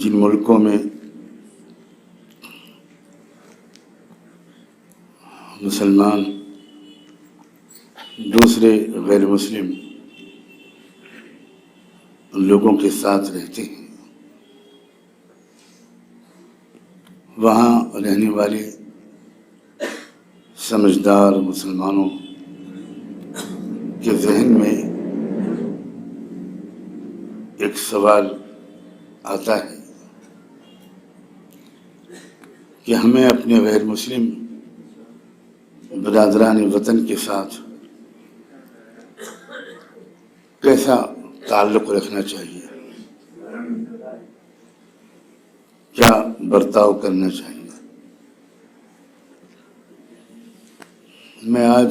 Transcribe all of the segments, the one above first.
جن ملکوں میں مسلمان دوسرے غیر مسلم لوگوں کے ساتھ رہتے ہیں، وہاں رہنے والے سمجھدار مسلمانوں کے ذہن میں ایک سوال آتا ہے کہ ہمیں اپنے غیر مسلم برادران وطن کے ساتھ کیسا تعلق رکھنا چاہیے، کیا برتاؤ کرنا چاہیے۔ میں آج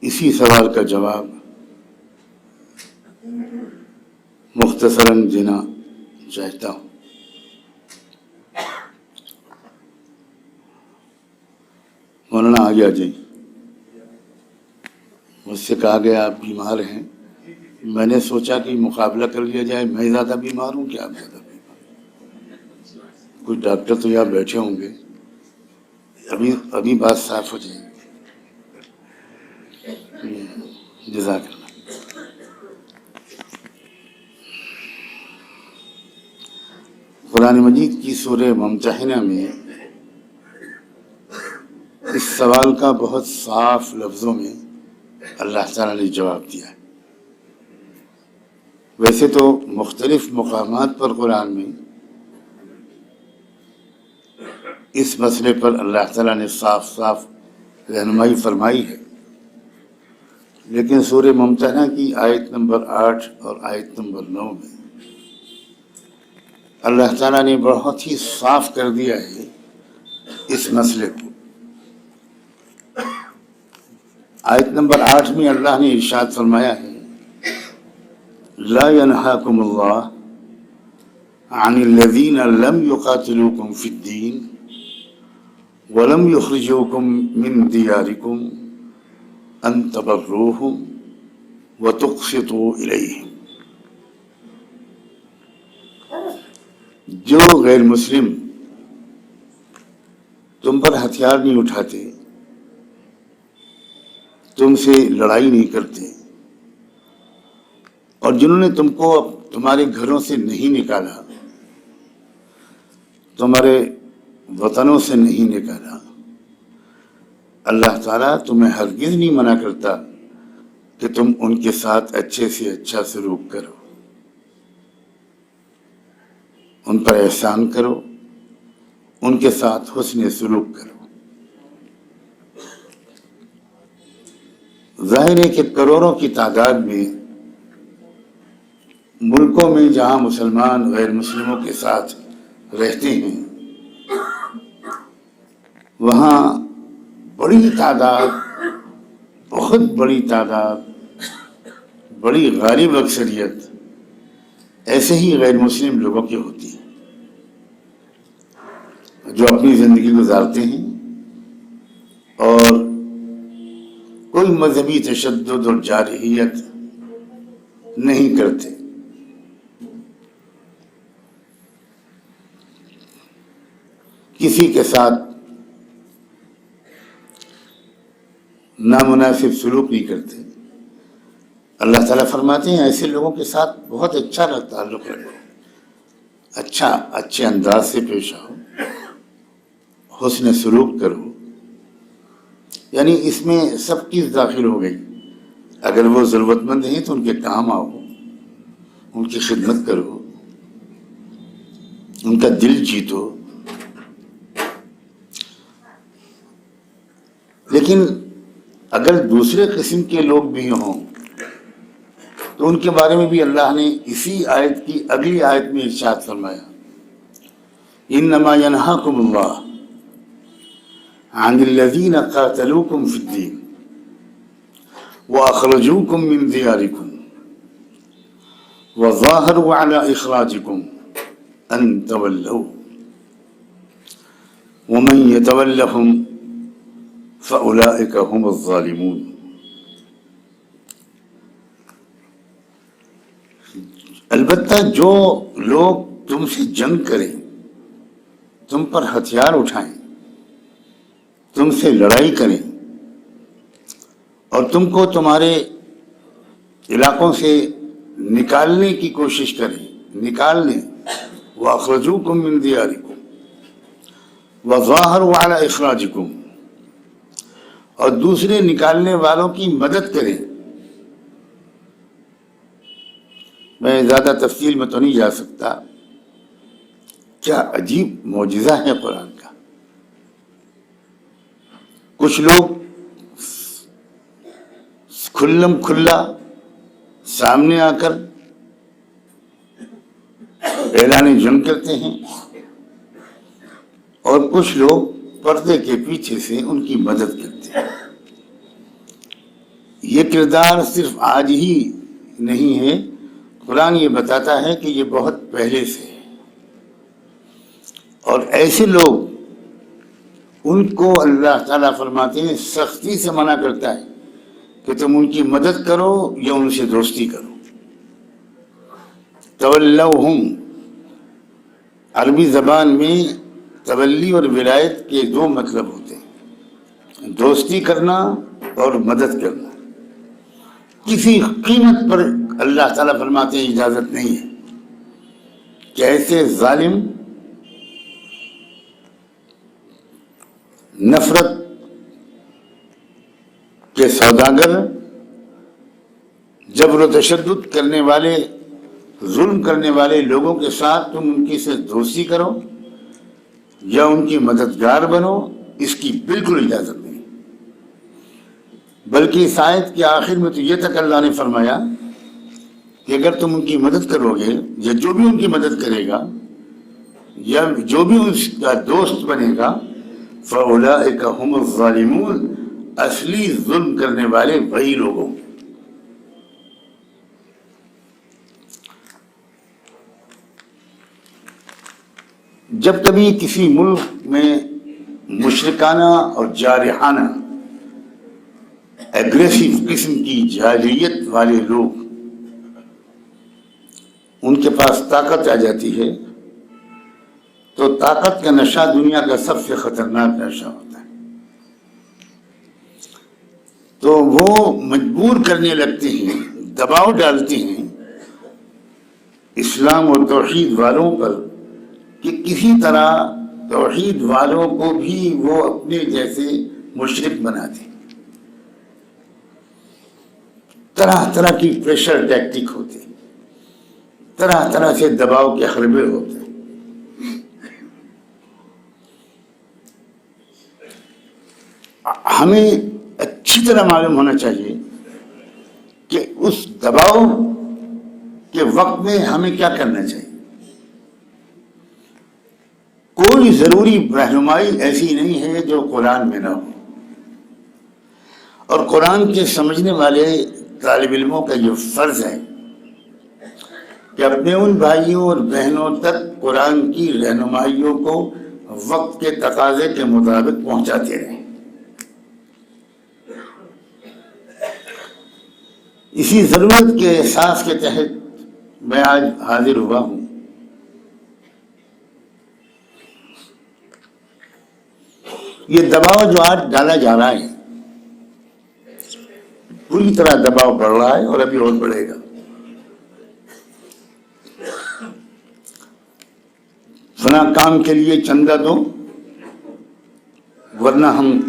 اسی سوال کا جواب مختصراً دینا چاہتا ہوں۔ مولانا آگے آ جائیں۔ مجھ سے کہا گیا آپ بیمار ہیں، میں نے سوچا کہ مقابلہ کر لیا جائے، میں زیادہ بیمار ہوں کہ آپ زیادہ بیمار ہیں؟ کوئی ڈاکٹر تو یہاں بیٹھے ہوں گے، ابھی بات صاف ہو جائے گی۔ جزاک اللہ۔ قرآن مجید کی سورہ ممتحنہ میں اس سوال کا بہت صاف لفظوں میں اللہ تعالیٰ نے جواب دیا ہے۔ ویسے تو مختلف مقامات پر قرآن میں اس مسئلے پر اللہ تعالیٰ نے صاف صاف رہنمائی فرمائی ہے، لیکن سورہ ممتحنہ کی آیت نمبر 8 اور آیت نمبر 9 میں اللہ تعالیٰ نے بہت ہی صاف کر دیا ہے اس مسئلے کو۔ آیت نمبر 8 میں اللہ نے ارشاد فرمایا ہے، لا ينهاكم الله عن الذين لم يقاتلوكم في الدين ولم يخرجوكم من دياركم أن تبروهم وتقسطوا إليهم۔ جو غیر مسلم تم پر ہتھیار نہیں اٹھاتے، تم سے لڑائی نہیں کرتے، اور جنہوں نے تم کو تمہارے گھروں سے نہیں نکالا، تمہارے وطنوں سے نہیں نکالا، اللہ تعالیٰ تمہیں ہرگز نہیں منع کرتا کہ تم ان کے ساتھ اچھے سے اچھا سلوک کرو، ان پر احسان کرو، ان کے ساتھ حسن سلوک کرو۔ ظاہر ہے کہ کروڑوں کی تعداد میں ملکوں میں جہاں مسلمان غیر مسلموں کے ساتھ رہتے ہیں، وہاں بڑی تعداد، بہت بڑی تعداد، بڑی غالب اکثریت ایسے ہی غیر مسلم لوگوں کی ہوتی ہے جو اپنی زندگی گزارتے ہیں اور کوئی مذہبی تشدد اور جارحیت نہیں کرتے۔ کسی کے ساتھ نامناسب سلوک نہیں کرتے۔ اللہ تعالیٰ فرماتے ہیں ایسے لوگوں کے ساتھ بہت اچھا تعلق رکھو، اچھے انداز سے پیش آؤ، حسن سلوک کرو۔ یعنی اس میں سب چیز داخل ہو گئی۔ اگر وہ ضرورت مند ہیں تو ان کے کام آؤ، ان کی خدمت کرو، ان کا دل جیتو۔ لیکن اگر دوسرے قسم کے لوگ بھی ہوں تو ان کے بارے میں بھی اللہ نے اسی آیت کی اگلی آیت میں ارشاد فرمایا، انما ینہاکم اللہ عن الذین قاتلوکم فی الدین واخرجوکم من دیارکم وظاہروا علی اخراجکم ان تولوا ومن یتولہم فأولئک هم الظالمون۔ البتہ جو لوگ تم سے جنگ کریں، تم پر ہتھیار اٹھائیں، تم سے لڑائی کریں اور تم کو تمہارے علاقوں سے نکالنے کی کوشش کریں، نکال لیں، وَأَخْرَجُوكُم مِّن دِيَارِكُمْ وَظَاهَرُوا عَلَىٰ إِخْرَاجِكُمْ، اور دوسرے نکالنے والوں کی مدد کریں. میں زیادہ تفصیل میں تو نہیں جا سکتا. کیا عجیب معجزہ ہے قرآن کا. کچھ لوگ کھلم کھلا سامنے آ کر اعلان جنگ کرتے ہیں اور کچھ لوگ پردے کے پیچھے سے ان کی مدد کرتے ہیں. یہ کردار صرف آج ہی نہیں ہے، قرآن یہ بتاتا ہے کہ یہ بہت پہلے سے ہے. اور ایسے لوگ، ان کو اللہ تعالیٰ فرماتے ہیں سختی سے منع کرتا ہے کہ تم ان کی مدد کرو یا ان سے دوستی کرو. تولوہم، عربی زبان میں تولی اور ولایت کے دو مطلب ہوتے ہیں، دوستی کرنا اور مدد کرنا. کسی قیمت پر اللہ تعالیٰ فرماتے ہیں اجازت نہیں ہے کہ ایسے ظالم، نفرت کے سوداگر، جبر و تشدد کرنے والے، ظلم کرنے والے لوگوں کے ساتھ تم ان کی سے دوستی کرو یا ان کی مددگار بنو، اس کی بالکل اجازت نہیں. بلکہ اس آیت کے آخر میں تو یہ تک اللہ نے فرمایا کہ اگر تم ان کی مدد کرو گے یا جو بھی ان کی مدد کرے گا یا جو بھی اس کا دوست بنے گا، فَأُولَٰئِكَ هُمُ الظَّالِمُونَ، اصلی ظلم کرنے والے وہی لوگوں. جب کبھی کسی ملک میں مشرکانہ اور جارحانہ ایگریسو قسم کی جاہلیت والے لوگ، ان کے پاس طاقت آ جاتی ہے تو طاقت کا نشہ دنیا کا سب سے خطرناک نشہ ہوتا ہے. تو وہ مجبور کرنے لگتے ہیں، دباؤ ڈالتے ہیں اسلام اور توحید والوں پر کہ کسی طرح توحید والوں کو بھی وہ اپنے جیسے مشرک بنا دیں. طرح طرح کی پریشر ٹیکٹک ہوتے، طرح طرح سے دباؤ کے حربے ہوتے. ہمیں اچھی طرح معلوم ہونا چاہیے کہ اس دباؤ کے وقت میں ہمیں کیا کرنا چاہیے. کوئی ضروری رہنمائی ایسی نہیں ہے جو قرآن میں نہ ہو، اور قرآن کے سمجھنے والے طالب علموں کا یہ فرض ہے کہ اپنے ان بھائیوں اور بہنوں تک قرآن کی رہنمائیوں کو وقت کے تقاضے کے مطابق پہنچاتے رہیں. اسی ضرورت کے احساس کے تحت میں آج حاضر ہوا ہوں. یہ دباؤ جو آج ڈالا جا رہا ہے، پوری طرح دباؤ بڑھ رہا ہے اور ابھی اور بڑھے گا. فلاں کام کے لیے چندہ دو ورنہ ہم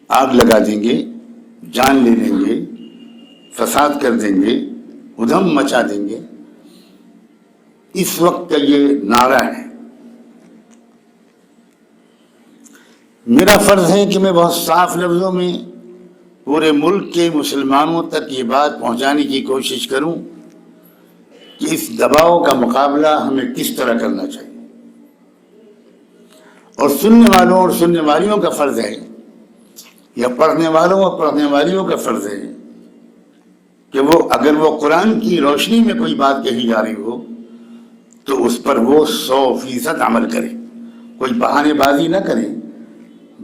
آگ لگا دیں گے، جان لے لیں گے، فساد کر دیں گے، ادھم مچا دیں گے. اس وقت کا یہ نعرہ ہے. میرا فرض ہے کہ میں بہت صاف لفظوں میں پورے ملک کے مسلمانوں تک یہ بات پہنچانے کی کوشش کروں کہ اس دباؤ کا مقابلہ ہمیں کس طرح کرنا چاہیے. اور سننے والوں اور سننے والیوں کا فرض ہے، یا پڑھنے والوں اور پڑھنے والیوں کا فرض ہے کہ وہ اگر وہ قرآن کی روشنی میں کوئی بات کہی جا رہی ہو تو اس پر وہ 100% عمل کرے. کوئی بہانے بازی نہ کرے.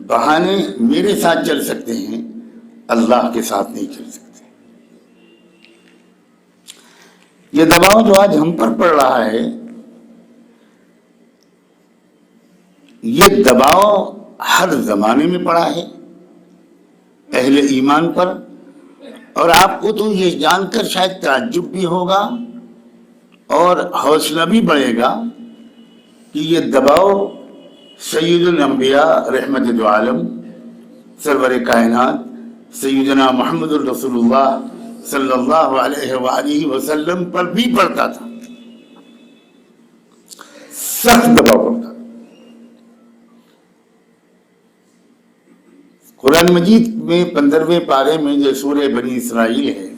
بہانے میرے ساتھ چل سکتے ہیں، اللہ کے ساتھ نہیں چل سکتے. یہ دباؤ جو آج ہم پر پڑ رہا ہے، یہ دباؤ ہر زمانے میں پڑا ہے اہل ایمان پر، اور آپ کو تو یہ جان کر شاید تعجب بھی ہوگا اور حوصلہ بھی بڑھے گا کہ یہ دباؤ سید الانبیاء رحمت دو عالم سرور کائنات سیدنا محمد الرسول اللہ صلی اللہ علیہ وآلہ وسلم پر بھی پڑتا تھا، سخت دباؤ پڑتا۔ قرآن مجید میں 15ویں پارے میں جو سورہ بنی اسرائیل ہے،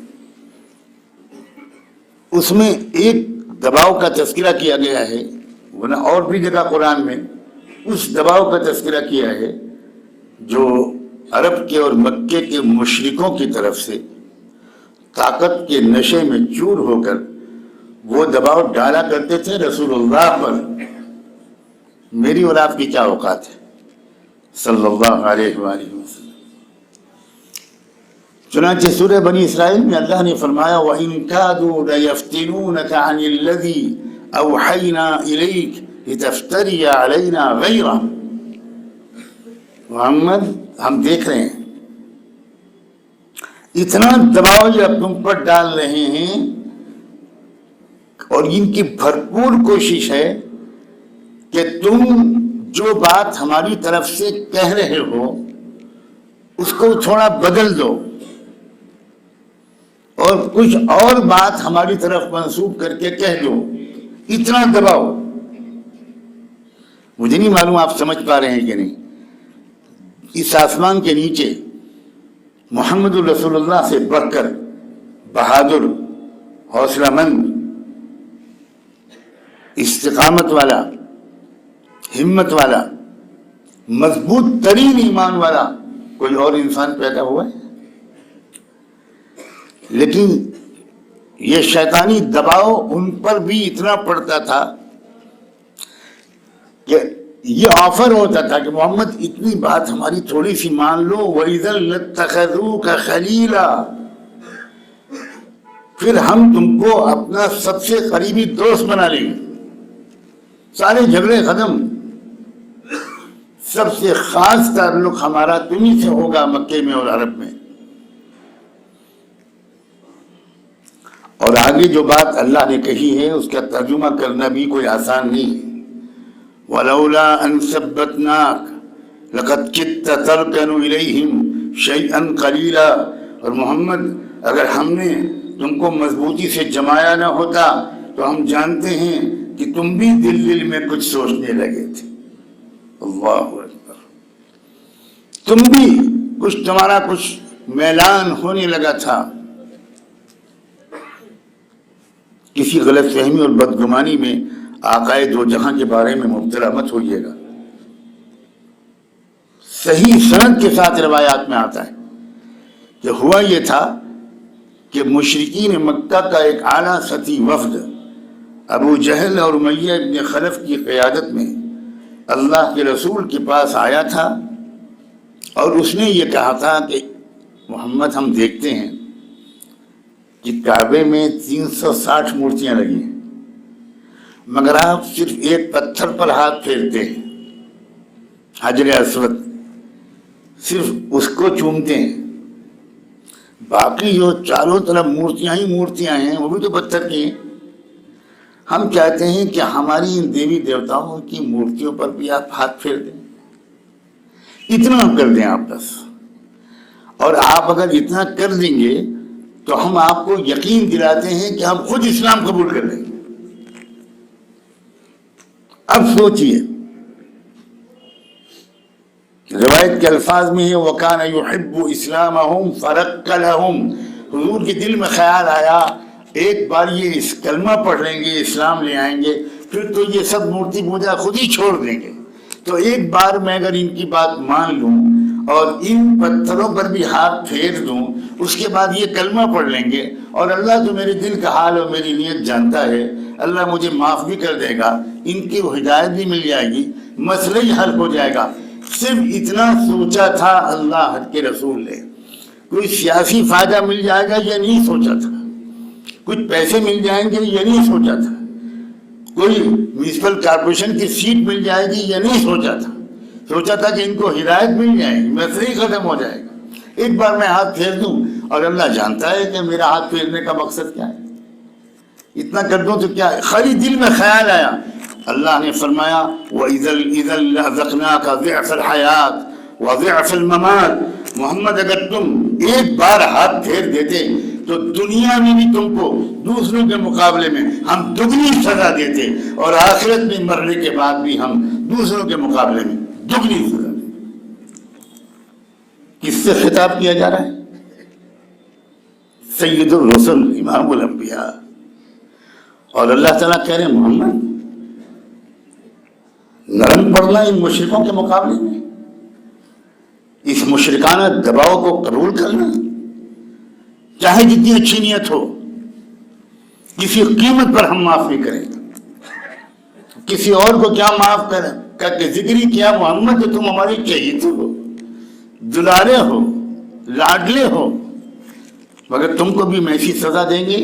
اس میں ایک دباؤ کا تذکرہ کیا گیا ہے، ورنہ اور بھی جگہ قرآن میں اس دباؤ کا تذکرہ کیا ہے جو عرب کے اور مکے کے مشرکوں کی طرف سے طاقت کے نشے میں چور ہو کر وہ دباؤ ڈالا کرتے تھے رسول اللہ پر، میری اور آپ کی کیا اوقات ہے صلی اللہ علیہ وآلہ وسلم۔ چنانچہ سورہ بنی اسرائیل میں اللہ نے فرمایا وَإِن كَادُوا لَيَفْتِنُونَكَ عَنِ الَّذِي أَوْحَيْنَا إِلَيْكَ لِتَفْتَرِيَ عَلَيْنَا غَيْرَهُ۔ محمد ہم دیکھ رہے ہیں اتنا دباؤ یہ اب تم پر ڈال رہے ہیں، اور ان کی بھرپور کوشش ہے کہ تم جو بات ہماری طرف سے کہہ رہے ہو اس کو تھوڑا بدل دو اور کچھ اور بات ہماری طرف منسوب کر کے کہہ دو، اتنا دباؤ۔ مجھے نہیں معلوم آپ سمجھ پا رہے ہیں کہ نہیں، اس آسمان کے نیچے محمد الرسول اللہ سے بڑھ کر بہادر، حوصلہ مند، استقامت والا، ہمت والا، مضبوط ترین ایمان والا کوئی اور انسان پیدا ہوا ہے؟ لیکن یہ شیطانی دباؤ ان پر بھی اتنا پڑتا تھا کہ یہ آفر ہوتا تھا کہ محمد اتنی بات ہماری تھوڑی سی مان لو، وَإِذًا لَاتَّخَذُوكَ خَلِيلًا، پھر ہم تم کو اپنا سب سے قریبی دوست بنا لیں گے، سارے جھگڑے ختم، سب سے خاص تعلق ہمارا تمہیں سے ہوگا مکے میں اور عرب میں۔ اور آگے جو بات اللہ نے کہی ہے اس کا ترجمہ کرنا بھی کوئی آسان نہیں ہے۔ وَلَوْلَا أَن ثَبَّتْنَاكَ لَقَدْ كِدتَّ تَرْكَنُ إِلَيْهِمْ شَيْئًا قَلِيلًا، اور محمد اگر ہم نے تم کو مضبوطی سے جمایا نہ ہوتا تو ہم جانتے ہیں کہ تم بھی دل میں کچھ سوچنے لگے تھے۔ اللہ اکبر، تم بھی کچھ، تمہارا کچھ میلان ہونے لگا تھا، کسی غلط فہمی اور بدگمانی میں آقائے دو جہاں کے بارے میں مبتلا مت ہوئیے گا۔ صحیح سند کے ساتھ روایات میں آتا ہے کہ ہوا یہ تھا کہ مشرکین مکہ کا ایک اعلیٰ سطحی وفد ابو جہل اور امیہ ابن خلف کی قیادت میں اللہ کے رسول کے پاس آیا تھا، اور اس نے یہ کہا تھا کہ محمد ہم دیکھتے ہیں کہ کعبے میں 360 مورتیاں لگی ہیں، مگر آپ صرف ایک پتھر پر ہاتھ پھیرتے ہیں، حجر اسود، صرف اس کو چومتے ہیں، باقی جو چاروں طرف مورتیاں ہی مورتیاں ہیں وہ بھی تو پتھر کی ہیں۔ ہم چاہتے ہیں کہ ہماری ان دیوی دیوتاؤں کی مورتیوں پر بھی آپ ہاتھ پھیر دیں، اتنا کر دیں آپ بس، اور آپ اگر اتنا کر دیں گے تو ہم آپ کو یقین دلاتے ہیں کہ ہم خود اسلام قبول کر لیں گے۔ اب سوچئے، روایت کے الفاظ میں ہے وَكَانَ يُحِبُّ إِسْلَامَهُمْ فَرَقَّ لَهُمْ، حضور کے دل میں خیال آیا ایک بار یہ اس کلمہ پڑھ لیں گے، اسلام لے آئیں گے، پھر تو یہ سب مورتی پوجا خود ہی چھوڑ دیں گے، تو ایک بار میں اگر ان کی بات مان لوں اور ان پتھروں پر بھی ہاتھ پھیر دوں، اس کے بعد یہ کلمہ پڑھ لیں گے، اور اللہ تو میرے دل کا حال اور میری نیت جانتا ہے، اللہ مجھے معاف بھی کر دے گا، ان کی ہدایت بھی مل جائے گی، مسئلہ ہی حل ہو جائے گا۔ صرف اتنا سوچا تھا اللہ کے رسول نے، کوئی سیاسی فائدہ مل جائے گا یہ نہیں سوچا تھا، کچھ پیسے مل جائیں گے یہ نہیں سوچا تھا، کوئی میونسپل کارپوریشن کی سیٹ مل جائے گی یہ نہیں سوچا تھا، سوچا تھا کہ ان کو ہدایت مل جائے گی، مسئلہ ختم ہو جائے گا، ایک بار میں ہاتھ پھیر دوں، اور اللہ جانتا ہے کہ میرا ہاتھ پھیرنے کا مقصد کیا ہے، اتنا کر دوں تو کیا ہے، خالی دل میں خیال آیا، اللہ نے فرمایا وَإِذَا لَأَذَقْنَاكَ ضِعْفَ الْحَيَاةِ وَضِعْفَ الْمَمَاتِ، محمد اگر تم ایک بار ہاتھ پھیر دیتے تو دنیا میں بھی تم کو دوسروں کے مقابلے میں ہم دگنی سزا دیتے، اور آخرت میں مرنے کے بعد بھی ہم دوسروں کے مقابلے میں دگنی سزا دیتے۔ کس سے خطاب کیا جا رہا ہے؟ سید الرسل، امام الانبیاء، اور اللہ تعالیٰ کہہ رہے ہیں محمد نرم پڑنا ان مشرکوں کے مقابلے میں، اس مشرکانہ دباؤ کو قبول کرنا، چاہے جتنی اچھی نیت ہو، کسی قیمت پر ہم معاف نہیں کریں، کسی اور کو کیا معاف کریں، کہ ذکری کیا محمد تم ہمارے چہیتے ہو، دلارے ہو، لاڈلے ہو، مگر تم کو بھی ہم ایسی سزا دیں گے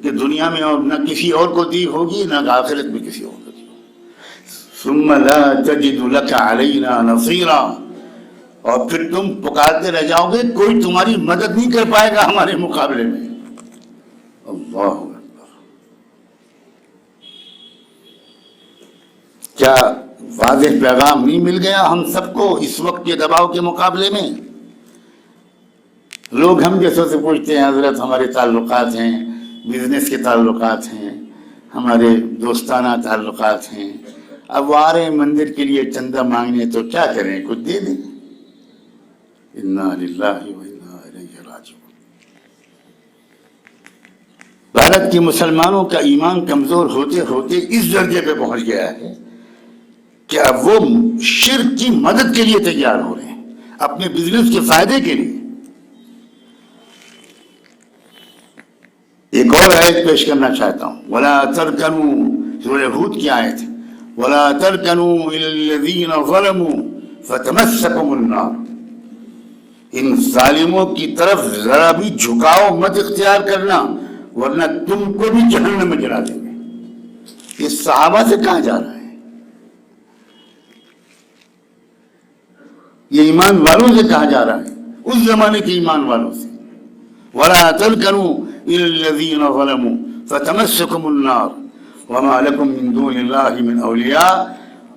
کہ دنیا میں اور نہ کسی اور کو دی ہوگی نہ آخرت میں کسی اور کو دی ہوگی۔ ثم لا تجد لك علينا نصيرا، اور پھر تم پکارتے رہ جاؤ گے، کوئی تمہاری مدد نہیں کر پائے گا ہمارے مقابلے میں۔ اللہ اکبر، کیا واضح پیغام نہیں مل گیا ہم سب کو اس وقت کے دباؤ کے مقابلے میں؟ لوگ ہم جیسوں سے پوچھتے ہیں حضرت ہمارے تعلقات ہیں، بزنس کے تعلقات ہیں، ہمارے دوستانہ تعلقات ہیں، اب وہ آ رہے ہیں مندر کے لیے چندہ مانگنے تو کیا کریں، کچھ دے دیں۔ انا للہ و انا الیہ راجعون۔ بھارت کے مسلمانوں کا ایمان کمزور ہوتے ہوتے اس درجے پہ پہنچ گیا ہے کہ اب وہ شرک کی مدد کے لیے تیار ہو رہے ہیں، اپنے بزنس کے فائدے کے لیے۔ ایک اور آیت پیش کرنا چاہتا ہوں، وَلَا تَرْكَنُوا، سورہ ہود کی آیت ہے، وَلَا تَرْكَنُوا إِلَى الَّذِينَ ظَلَمُوا فَتَمَسَّكُمُ النَّارُ، ان ظالموں کی طرف ذرا بھی جھکاؤ مت اختیار کرنا ورنہ تم کو بھی جہنم میں گرا دیں گے۔ یہ صحابہ سے کہا جا رہا ہے، یہ ایمان والوں سے کہا جا رہا ہے، اس زمانے کے ایمان والوں سے۔ وَلَا تَرْكَنُوا إِلَى الَّذِينَ ظَلَمُوا فَتَمَسَّكُمُ النَّارُ وَمَا لَكُم مِّن دُونِ اللَّهِ مِنْ أَوْلِيَاءَ،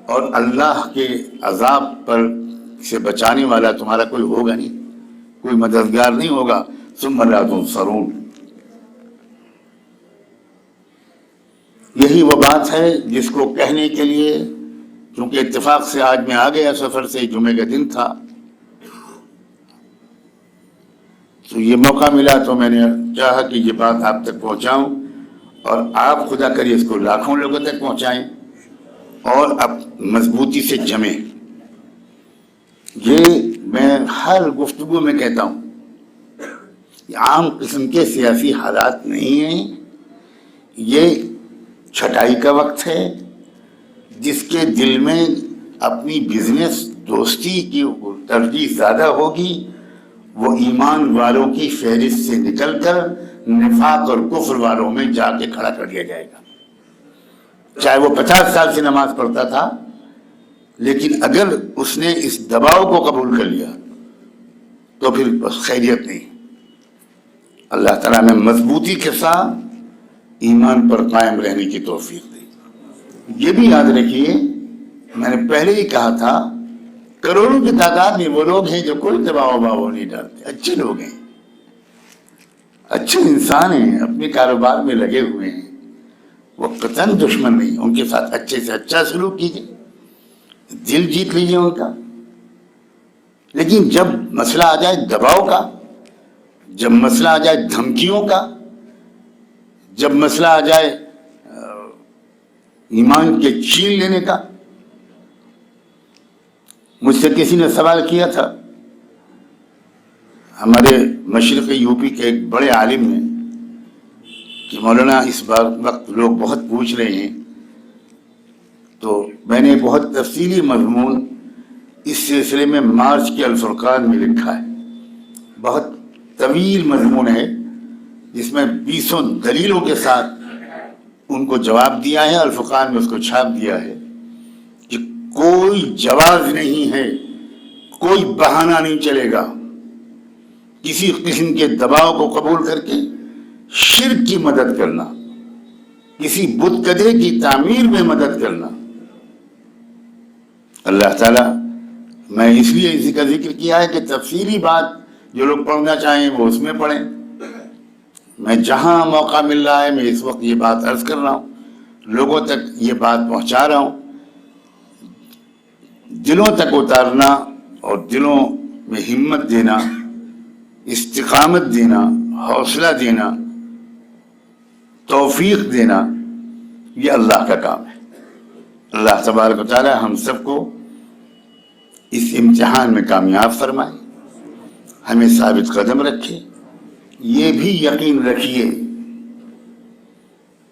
اور اللہ کے عذاب پر سے بچانے والا تمہارا کوئی ہوگا نہیں، کوئی مددگار نہیں ہوگا۔ ثم لا تنصرون، یہی وہ بات ہے جس کو کہنے کے لیے، کیونکہ اتفاق سے آج میں آ گیا سفر سے، جمعے کا دن تھا تو یہ موقع ملا تو میں نے چاہا کہ یہ بات آپ تک پہنچاؤں، اور آپ خدا کریے اس کو لاکھوں لوگوں تک پہنچائیں اور اب مضبوطی سے جمیں۔ یہ میں ہر گفتگو میں کہتا ہوں، یہ عام قسم کے سیاسی حالات نہیں ہیں، یہ چھٹائی کا وقت ہے۔ جس کے دل میں اپنی بزنس دوستی کی ترجیح زیادہ ہوگی وہ ایمان والوں کی فہرست سے نکل کر نفاق اور کفر والوں میں جا کے کھڑا کر دیا جائے گا، چاہے وہ 50 سال سے نماز پڑھتا تھا، لیکن اگر اس نے اس دباؤ کو قبول کر لیا تو پھر بس خیریت نہیں۔ اللہ تعالیٰ نے مضبوطی کے ساتھ ایمان پر قائم رہنے کی توفیق دی۔ یہ بھی یاد رکھیے، میں نے پہلے ہی کہا تھا، کروڑوں کی تعداد میں وہ لوگ ہیں جو کوئی دباؤ باؤ نہیں ڈالتے، اچھے لوگ ہیں، اچھے انسان ہیں، اپنے کاروبار میں لگے ہوئے ہیں، وہ قطعاً دشمن نہیں، ان کے ساتھ اچھے سے اچھا سلوک کیجیے، دل جیت لیجیے ان کا۔ لیکن جب مسئلہ آ جائے دباؤ کا، جب مسئلہ آ جائے دھمکیوں کا، جب مسئلہ آ جائے ایمان کے چھین لینے کا، مجھ سے کسی نے سوال کیا تھا، ہمارے مشرقی یو پی کے ایک بڑے عالم نے، کہ مولانا اس وقت لوگ بہت پوچھ رہے ہیں، تو میں نے بہت تفصیلی مضمون اس سلسلے میں مارچ کے الفرقان میں لکھا ہے، بہت طویل مضمون ہے جس میں 20 دلیلوں کے ساتھ ان کو جواب دیا ہے، الفقان میں اس کو چھاپ دیا ہے کہ کوئی جواز نہیں ہے، کوئی بہانہ نہیں چلے گا کسی قسم کے دباؤ کو قبول کر کے شرک کی مدد کرنا، کسی بت کدے کی تعمیر میں مدد کرنا۔ اللہ تعالیٰ، میں اس لیے اسی کا ذکر کیا ہے کہ تفصیلی بات جو لوگ پڑھنا چاہیں وہ اس میں پڑھیں۔ میں جہاں موقع مل رہا ہے میں اس وقت یہ بات عرض کر رہا ہوں، لوگوں تک یہ بات پہنچا رہا ہوں۔ دلوں تک اتارنا اور دلوں میں ہمت دینا، استقامت دینا، حوصلہ دینا، توفیق دینا، یہ اللہ کا کام ہے۔ اللہ تبارک و تعالی ہم سب کو اس امتحان میں کامیاب فرمائے، ہمیں ثابت قدم رکھے۔ یہ بھی یقین رکھیے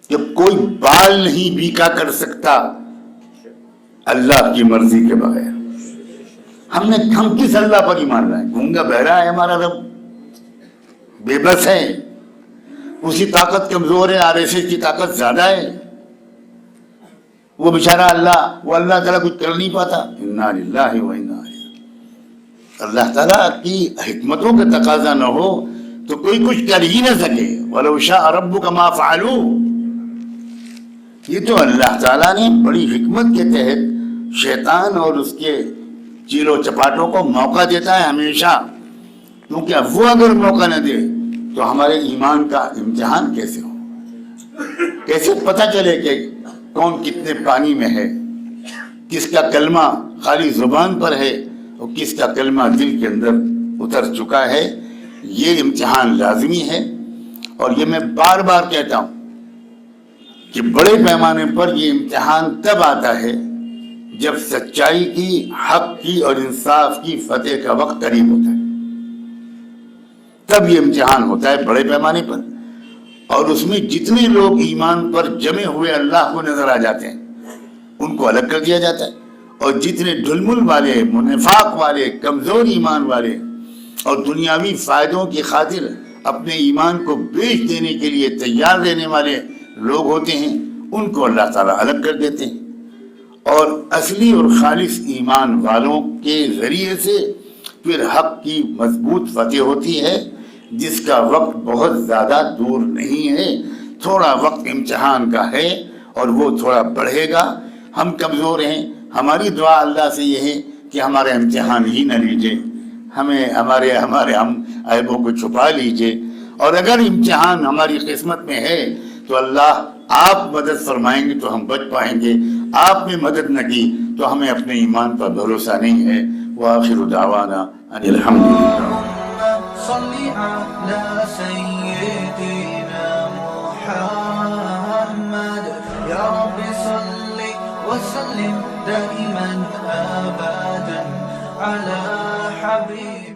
کہ کوئی بال نہیں بیکا کر سکتا اللہ کی مرضی کے بغیر۔ ہم کس اللہ پر ایمان رہے ہیں؟ گونگا بہرا ہے ہمارا رب، بے بس ہے، اسی طاقت کمزور ہے، RSS کی طاقت زیادہ ہے۔ وہ بیچارہ وہ اللہ تعالیٰ کچھ کر نہیں پاتا۔ انا للہ و انا الیہ۔ اللہ تعالیٰ کی حکمتوں کا تقاضا نہ ہو تو کوئی کچھ کر ہی نہ سکے۔ وَلَوْ شَاءَ رَبُّكَ مَا فَعَلُوا۔ یہ تو اللہ تعالیٰ نے بڑی حکمت کے تحت شیطان اور اس کے چیلوں چپاٹوں کو موقع دیتا ہے ہمیشہ، کیونکہ وہ اگر موقع نہ دے تو ہمارے ایمان کا امتحان کیسے ہو؟ کیسے پتہ چلے کہ کون کتنے پانی میں ہے، کس کا کلمہ خالی زبان پر ہے اور کس کا کلمہ دل کے اندر اتر چکا ہے؟ یہ امتحان لازمی ہے، اور یہ میں بار بار کہتا ہوں کہ بڑے پیمانے پر یہ امتحان تب آتا ہے جب سچائی کی، حق کی اور انصاف کی فتح کا وقت قریب ہوتا ہے، تب یہ امتحان ہوتا ہے بڑے پیمانے پر۔ اور اس میں جتنے لوگ ایمان پر جمے ہوئے اللہ کو نظر آ جاتے ہیں ان کو الگ کر دیا جاتا ہے، اور جتنے ڈھلمل والے، منافق والے، کمزور ایمان والے اور دنیاوی فائدوں کی خاطر اپنے ایمان کو بیچ دینے کے لیے تیار رہنے والے لوگ ہوتے ہیں، ان کو اللہ تعالیٰ الگ کر دیتے ہیں، اور اصلی اور خالص ایمان والوں کے ذریعے سے پھر حق کی مضبوط فتح ہوتی ہے، جس کا وقت بہت زیادہ دور نہیں ہے، تھوڑا وقت امتحان کا ہے اور وہ تھوڑا بڑھے گا۔ ہم کمزور ہیں، ہماری دعا اللہ سے یہ ہے کہ ہمارا امتحان ہی نہ لیجیے، ہمیں ہمارے ہم عیبوں کو چھپا لیجیے، اور اگر امتحان ہماری قسمت میں ہے تو اللہ آپ مدد فرمائیں گے تو ہم بچ پائیں گے، آپ نے مدد نہ کی تو ہمیں اپنے ایمان پر بھروسہ نہیں ہے۔ وآخر دعوانا ان الحمدللہ۔ صل على سيدنا محمد يا رب صل وسلم دائما أبدا على حبيب